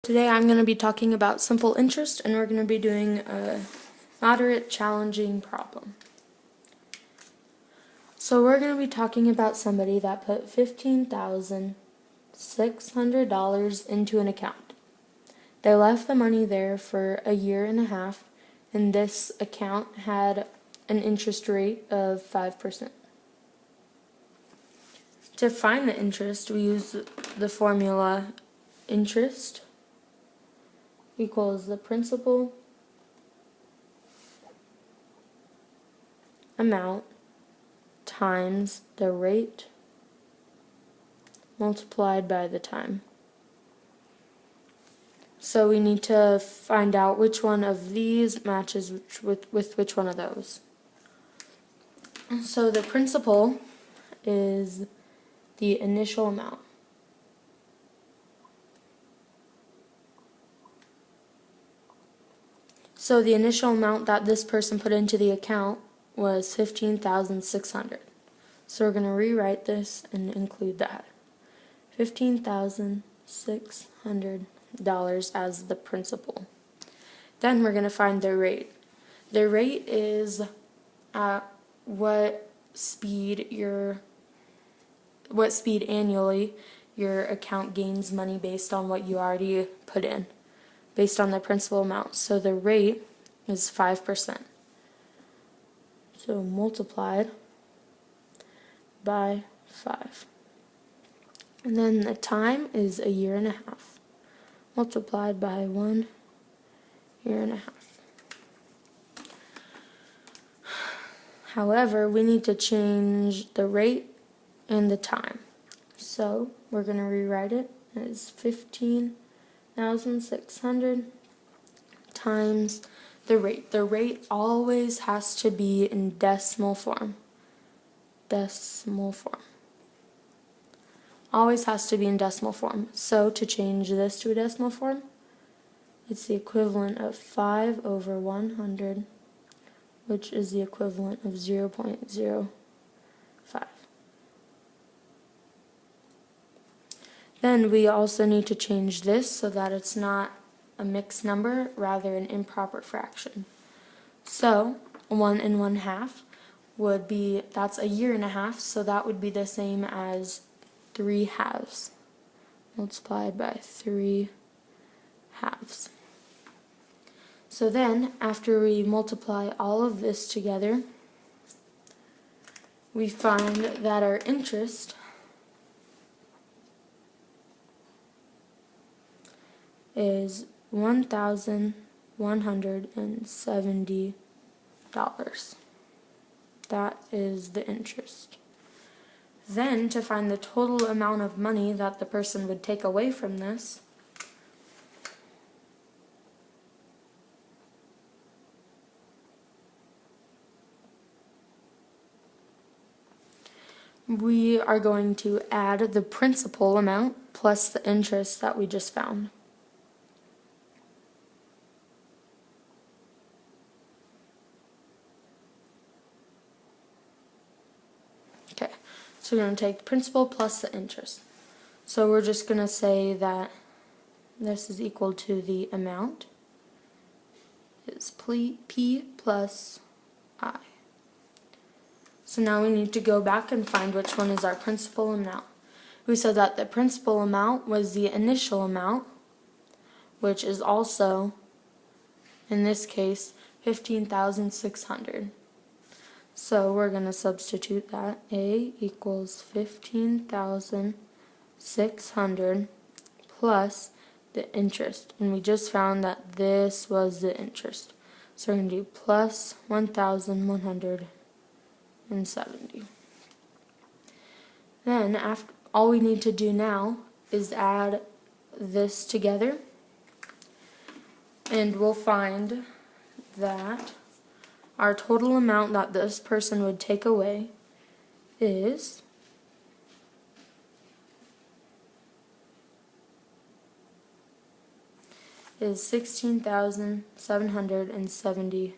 Today I'm going to be talking about simple interest, and we're going to be doing a moderate challenging problem. So we're going to be talking about somebody that put $15,600 into an account. They left the money there for a year and a half, and this account had an interest rate of 5%. To find the interest, we use the formula interest equals the principal amount times the rate multiplied by the time. So we need to find out which one of these matches with which one of those. So the principal is the initial amount. So the initial amount that this person put into the account was $15,600. So we're going to rewrite this and include that. $15,600 as the principal. Then we're going to find their rate. Their rate is at what speed annually your account gains money based on what you already put in, based on the principal amount. So the rate is 5%. So multiplied by 5. And then the time is a year and a half, multiplied by 1 year and a half. However, we need to change the rate and the time. So we're going to rewrite it as 15,600 times the rate. The rate always has to be in decimal form. Decimal form. Always has to be in decimal form. So to change this to a decimal form, it's the equivalent of 5 over 100, which is the equivalent of 0.05. Then we also need to change this so that it's not a mixed number, rather an improper fraction. So 1 and 1/2 would be, that's a year and a half, so that would be the same as 3 halves, multiplied by 3 halves. So then, after we multiply all of this together, we find that our interest is $1,170. That is the interest. Then, to find the total amount of money that the person would take away from this, we are going to add the principal amount plus the interest that we just found. Okay, so we're going to take the principal plus the interest. So we're just going to say that this is equal to the amount is P plus I. So now we need to go back and find which one is our principal amount. We said that the principal amount was the initial amount, which is also, in this case, 15,600. So we're going to substitute that. A equals 15,600 plus the interest. And we just found that this was the interest. So we're going to do plus 1,170. Then all we need to do now is add this together. And we'll find that our total amount that this person would take away is $16,770.